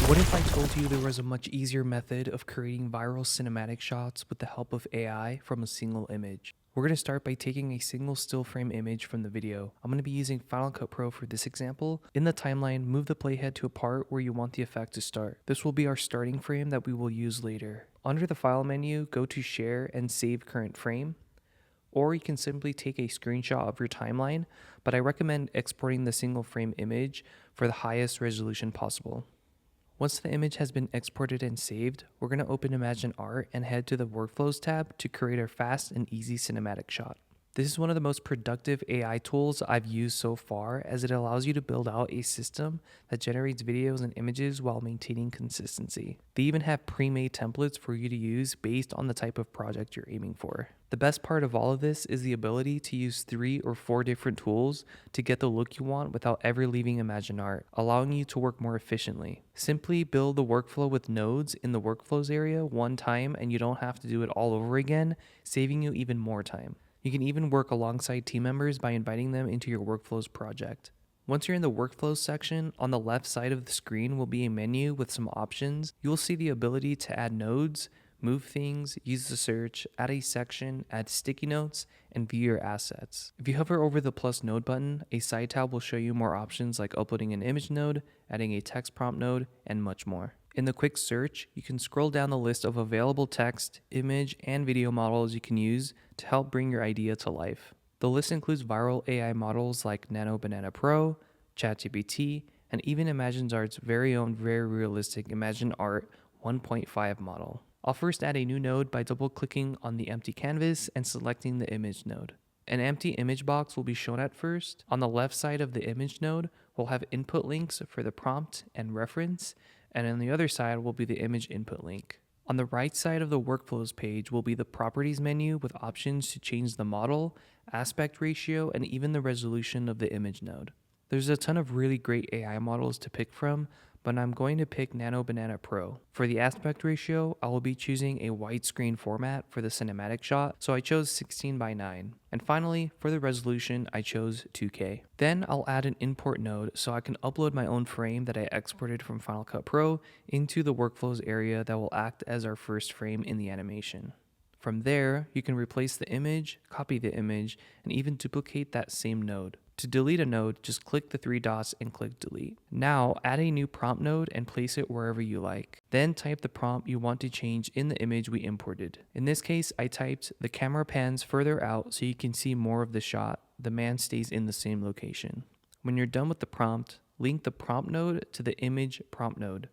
What if I told you there was a much easier method of creating viral cinematic shots with the help of AI from a single image? We're going to start by taking a single still frame image from the video. I'm going to be using Final Cut Pro for this example. In the timeline, move the playhead to a part where you want the effect to start. This will be our starting frame that we will use later. Under the File menu, go to Share and Save Current Frame. Or you can simply take a screenshot of your timeline, but I recommend exporting the single frame image for the highest resolution possible. Once the image has been exported and saved, we're going to open ImagineArt and head to the Workflows tab to create our fast and easy cinematic shot. This is one of the most productive AI tools I've used so far, as it allows you to build out a system that generates videos and images while maintaining consistency. They even have pre-made templates for you to use based on the type of project you're aiming for. The best part of all of this is the ability to use 3 or 4 different tools to get the look you want without ever leaving ImagineArt, allowing you to work more efficiently. Simply build the workflow with nodes in the Workflows area one time and you don't have to do it all over again, saving you even more time. You can even work alongside team members by inviting them into your Workflows project. Once you're in the Workflows section, on the left side of the screen will be a menu with some options. You will see the ability to add nodes, move things, use the search, add a section, add sticky notes, and view your assets. If you hover over the plus node button, a side tab will show you more options like uploading an image node, adding a text prompt node, and much more. In the quick search, you can scroll down the list of available text, image, and video models you can use to help bring your idea to life. The list includes viral AI models like Nano Banana Pro, ChatGPT, and even ImagineArt's very own very realistic ImagineArt 1.5 model. I'll first add a new node by double-clicking on the empty canvas and selecting the image node. An empty image box will be shown at first. On the left side of the image node, we'll have input links for the prompt and reference, and on the other side will be the image input link. On the right side of the Workflows page will be the Properties menu with options to change the model, aspect ratio, and even the resolution of the image node. There's a ton of really great AI models to pick from, but I'm going to pick Nano Banana Pro. For the aspect ratio, I will be choosing a widescreen format for the cinematic shot, so I chose 16:9. And finally, for the resolution, I chose 2K. Then I'll add an import node so I can upload my own frame that I exported from Final Cut Pro into the Workflows area that will act as our first frame in the animation. From there, you can replace the image, copy the image, and even duplicate that same node. To delete a node, just click the 3 dots and click delete. Now, add a new prompt node and place it wherever you like. Then type the prompt you want to change in the image we imported. In this case, I typed, "The camera pans further out so you can see more of the shot. The man stays in the same location." When you're done with the prompt, link the prompt node to the image prompt node.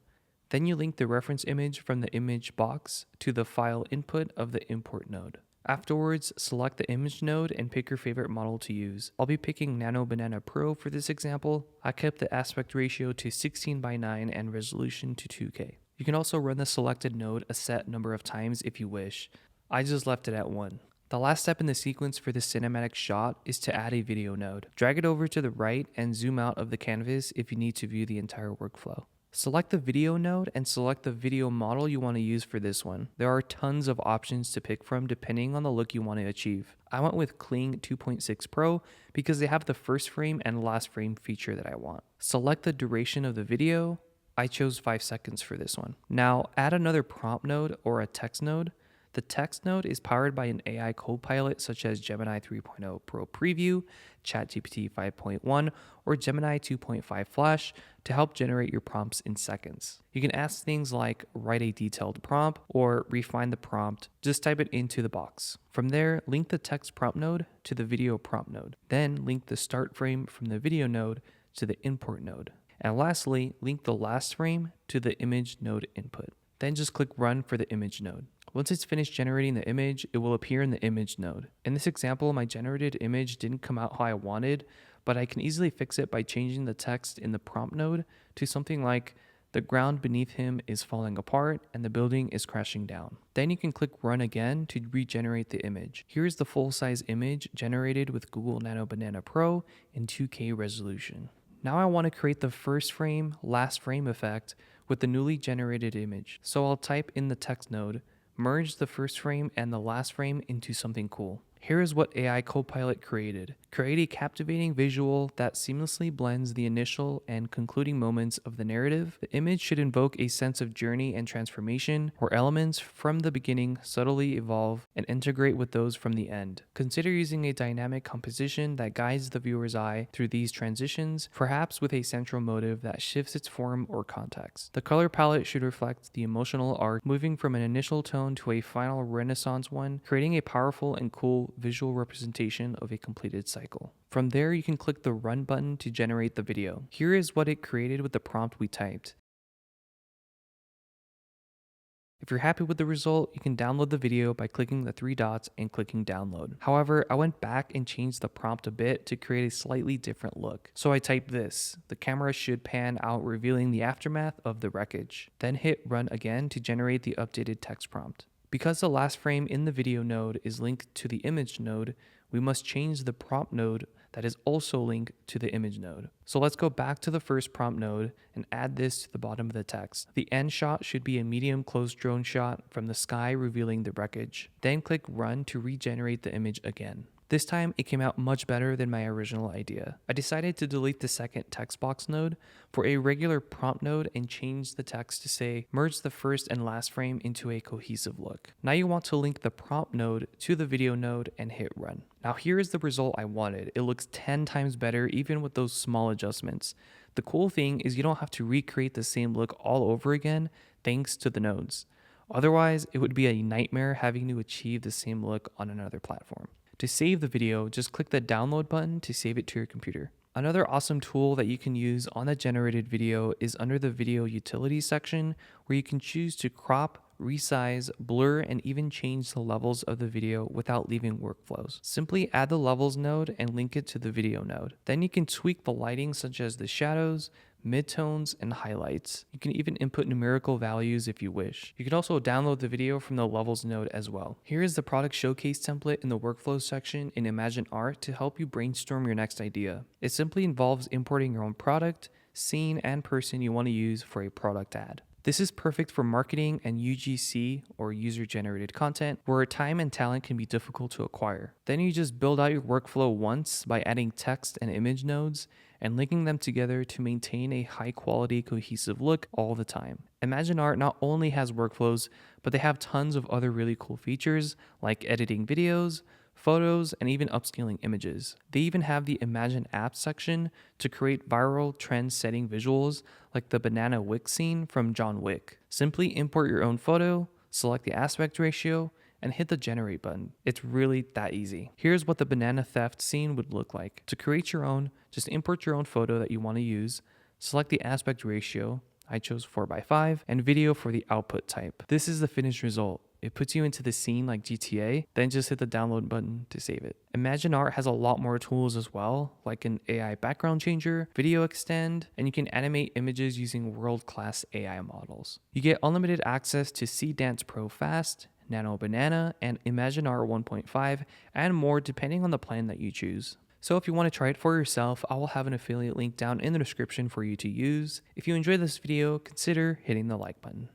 Then you link the reference image from the image box to the file input of the import node. Afterwards, select the image node and pick your favorite model to use. I'll be picking Nano Banana Pro for this example. I kept the aspect ratio to 16:9 and resolution to 2K. You can also run the selected node a set number of times if you wish. I just left it at 1. The last step in the sequence for this cinematic shot is to add a video node. Drag it over to the right and zoom out of the canvas if you need to view the entire workflow. Select the video node and select the video model you want to use for this one. There are tons of options to pick from depending on the look you want to achieve. I went with Kling 2.6 Pro because they have the first frame and last frame feature that I want. Select the duration of the video. I chose 5 seconds for this one. Now add another prompt node or a text node. The text node is powered by an AI copilot such as Gemini 3.0 Pro Preview, ChatGPT 5.1, or Gemini 2.5 Flash to help generate your prompts in seconds. You can ask things like write a detailed prompt or refine the prompt. Just type it into the box. From there, link the text prompt node to the video prompt node. Then link the start frame from the video node to the import node. And lastly, link the last frame to the image node input. Then just click run for the image node. Once it's finished generating the image, it will appear in the image node. In this example, my generated image didn't come out how I wanted, but I can easily fix it by changing the text in the prompt node to something like, "The ground beneath him is falling apart and the building is crashing down." Then you can click run again to regenerate the image. Here's the full-size image generated with Google Nano Banana Pro in 2K resolution. Now I want to create the first frame, last frame effect with the newly generated image. So I'll type in the text node, merge the first frame and the last frame into something cool. Here is what AI Copilot created. Create a captivating visual that seamlessly blends the initial and concluding moments of the narrative. The image should invoke a sense of journey and transformation, where elements from the beginning subtly evolve and integrate with those from the end. Consider using a dynamic composition that guides the viewer's eye through these transitions, perhaps with a central motive that shifts its form or context. The color palette should reflect the emotional arc, moving from an initial tone to a final renaissance one, creating a powerful and cool visual representation of a completed cycle. From there, you can click the Run button to generate the video. Here is what it created with the prompt we typed. If you're happy with the result, you can download the video by clicking the 3 dots and clicking download. However, I went back and changed the prompt a bit to create a slightly different look. So I typed this: the camera should pan out, revealing the aftermath of the wreckage. Then hit run again to generate the updated text prompt. Because the last frame in the video node is linked to the image node, we must change the prompt node that is also linked to the image node. So let's go back to the first prompt node and add this to the bottom of the text. The end shot should be a medium close drone shot from the sky revealing the wreckage. Then click run to regenerate the image again. This time, it came out much better than my original idea. I decided to delete the second text box node for a regular prompt node and change the text to say, merge the first and last frame into a cohesive look. Now you want to link the prompt node to the video node and hit run. Now here is the result I wanted. It looks 10 times better even with those small adjustments. The cool thing is you don't have to recreate the same look all over again thanks to the nodes. Otherwise, it would be a nightmare having to achieve the same look on another platform. To save the video, just click the download button to save it to your computer. Another awesome tool that you can use on the generated video is under the video utilities section, where you can choose to crop, resize, blur, and even change the levels of the video without leaving workflows. Simply add the levels node and link it to the video node. Then you can tweak the lighting such as the shadows, midtones, and highlights. You can even input numerical values if you wish. You can also download the video from the levels node as well. Here is the product showcase template in the workflow section in ImagineArt to help you brainstorm your next idea. It simply involves importing your own product, scene, and person you want to use for a product ad. This is perfect for marketing and UGC, or user-generated content, where time and talent can be difficult to acquire. Then you just build out your workflow once by adding text and image nodes and linking them together to maintain a high-quality, cohesive look all the time. ImagineArt not only has workflows, but they have tons of other really cool features like editing videos, photos, and even upscaling images. They even have the Imagine Apps section to create viral trend-setting visuals like the banana wick scene from John Wick. Simply import your own photo, select the aspect ratio, and hit the generate button. It's really that easy. Here's what the banana theft scene would look like. To create your own, just import your own photo that you want to use, select the aspect ratio, I chose 4:5, and video for the output type. This is the finished result. It puts you into the scene like GTA, then just hit the download button to save it. ImagineArt has a lot more tools as well, like an AI background changer, video extend, and you can animate images using world-class AI models. You get unlimited access to Seedance Pro Fast, Nano Banana, and ImagineArt 1.5, and more depending on the plan that you choose. So if you want to try it for yourself, I will have an affiliate link down in the description for you to use. If you enjoyed this video, consider hitting the like button.